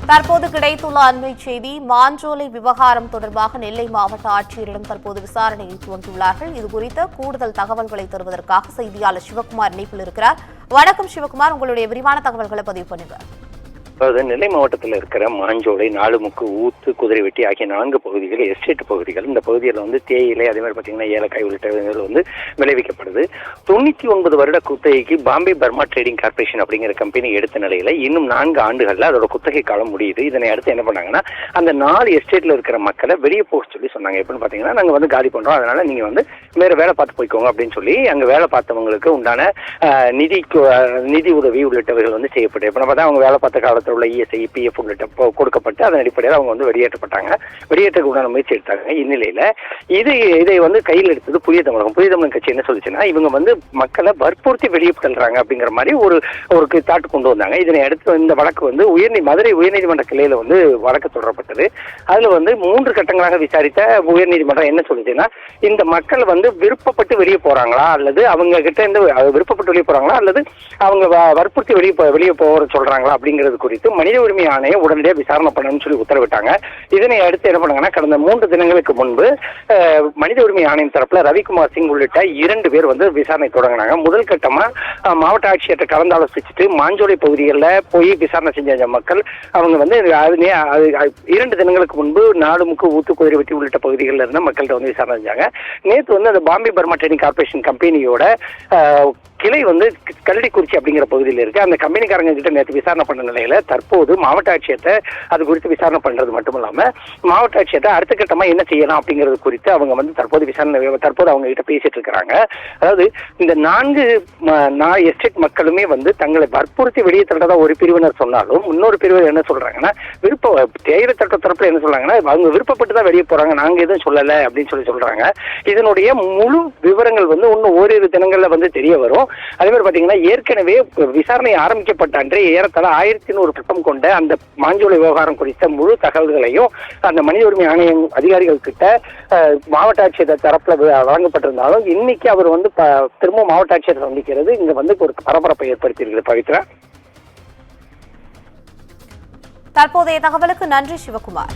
தற்போது கிடைத்துள்ள அண்மை செய்தி, மாஞ்சோலை விவகாரம் தொடர்பாக நெல்லை மாவட்ட ஆட்சியரிடம் தற்போது விசாரணையை துவங்கியுள்ளார்கள். இதுகுறித்த கூடுதல் தகவல்களை தருவதற்காக செய்தியாளர் சிவகுமார் இணைப்பில் இருக்கிறார். வணக்கம் சிவகுமார், உங்களுடைய விரிவான தகவல்களை பதிவு பண்ணுங்க. அதாவது நெல்லை மாவட்டத்தில் இருக்கிற மாஞ்சோலை, நாலுமுக்கு, ஊத்து, குதிரைவெட்டி ஆகிய 4 பகுதிகள் எஸ்டேட் பகுதிகள். இந்த பகுதியில் தேயிலை, அதே மாதிரி பார்த்தீங்கன்னா ஏலக்காய் உள்ளிட்ட விளைவிக்கப்படுது. 99 வருட குத்தகைக்கு பாம்பே பர்மா ட்ரேடிங் கார்பரேஷன் அப்படிங்கிற கம்பெனி எடுத்த நிலையில இன்னும் 4 ஆண்டுகள்ல அதோட குத்தகை காலம் முடியுது. இதனை அடுத்து என்ன பண்ணாங்கன்னா, அந்த 4 எஸ்டேட்ல இருக்கிற மக்களை வெளியே போக சொல்லி சொன்னாங்க. எப்படின்னு பார்த்தீங்கன்னா, நாங்கள் காலி பண்றோம், அதனால நீங்க வேற வேலை பார்த்து போய்க்கோங்க அப்படின்னு சொல்லி அங்க வேலை பார்த்தவங்களுக்கு உண்டான நிதி உதவி உள்ளிட்டவைகள் செய்யப்பட்டு, எப்படின்னா பார்த்தா அவங்க வேலை பார்த்த காலத்தில் உள்ள இஎஸ்ஐ, பிஎஃப் உள்ளிட்ட கொடுக்கப்பட்டு அதன் அடிப்படையில் அவங்க வெளியேற்றப்பட்டாங்க. வெளியேற்றக்கு உண்டான முயற்சி எடுத்தாங்க. இந்நிலையில இதை கையில் எடுத்தது புதிய தமிழகம் கட்சி என்ன சொல்லுச்சுன்னா, இவங்க மக்களை வற்புறுத்தி வெளியே தள்ளுறாங்க அப்படிங்கிற மாதிரி ஒரு தாட்டு கொண்டு வந்தாங்க. இதனை அடுத்து இந்த வழக்கு மதுரை உயர்நீதிமன்ற கிளையில வழக்கு தொடரப்பட்டது. அதுல 3 கட்டங்களாக விசாரித்த உயர்நீதிமன்றம் என்ன சொல்லுச்சுன்னா, இந்த மக்கள் விருப்பப்பட்டு வெளியே போறாங்களா, அல்லது அவங்க கிட்ட இருந்து விருப்பப்பட்டு வெளியே போறாங்களா, அல்லது அவங்க வற்புறுத்தி வெளியே போற சொல்றாங்களா அப்படிங்கிறது குறித்து மனித உரிமை ஆணையம் உடனடியாக விசாரணை பண்ணணும்னு சொல்லி உத்தரவிட்டாங்க. இதனை அடுத்து என்ன பண்ணாங்கன்னா, கடந்த 3 தினங்களுக்கு முன்பு மனித உரிமை ஆணையம் தரப்புல ரவிக்குமார் சிங் உள்ளிட்ட 2 பேர் விசாரணை தொடங்கினாங்க. முதல் கட்டமா மாவட்ட ஆட்சியர்கிட்ட கலந்தாலோசிச்சுட்டு மாஞ்சோலை பகுதிகளில் போய் விசாரணை செஞ்ச மக்கள் அவங்க 2 தினங்களுக்கு முன்பு நாலுமுக்கு, ஊத்து, குதிரைவெட்டி உள்ளிட்ட பகுதிகளில் இருந்த மக்கள்கிட்ட விசாரணை செஞ்சாங்க. நேற்று அந்த பாம்பே பர்மா ட்ரேடிங் கார்பரேஷன் கம்பெனியோட கிளை கல்லடிக்குறிச்சி அப்படிங்கிற பகுதியில் இருக்கு. அந்த கம்பெனிக்காரங்க கிட்ட நேற்று விசாரணை பண்ண நிலையில தற்போது மாவட்ட ஆட்சியத்தை அது குறித்து விசாரணை பண்றது மட்டும் இல்லாம மாவட்ட ஆட்சியத்தை அடுத்த கட்டமா என்ன செய்யலாம் அப்படிங்கிறது குறித்து அவங்க தற்போது அவங்க கிட்ட பேசிட்டு இருக்காங்க. அதாவது இந்த 4 எஸ்டேட் மக்களுமே தங்களை வற்புறுத்தி வெளியே தள்ளுறதா ஒரு பிரிவினர் சொன்னாலும், இன்னொரு பிரிவினர் என்ன சொல்றாங்கன்னா, தேயிலை சட்ட தரப்புல என்ன சொல்றாங்கன்னா, அவங்க விருப்பப்பட்டு தான் வெளியே போறாங்க, நாங்க எதுவும் சொல்லல அப்படின்னு சொல்றாங்க. இதனுடைய முழு விவரங்கள் இன்னும் ஓரிரு தினங்கள்ல தெரிய வரும். அதே மாதிரி பாத்தீங்கன்னா, ஏற்கனவே விசாரணை ஆரம்பிக்கப்பட்ட அன்றே ஏறத்தாழ 1100 பக்கம் கொண்ட அந்த மாஞ்சோலை விவகாரம் குறித்த முழு தகவல்களையும் அந்த மனித உரிமை ஆணையம் அதிகாரிகள் கிட்ட மாவட்ட ஆட்சியர் தரப்புல வழங்கப்பட்டிருந்தாலும், இன்னைக்கு அவர் திரும்ப மாவட்ட ஆட்சியர் சந்திக்கிறது இங்க ஒரு பரபரப்பை ஏற்படுத்தி இருக்குது. பவித்ரா, தற்போதைய தகவலுக்கு நன்றி சிவகுமார்.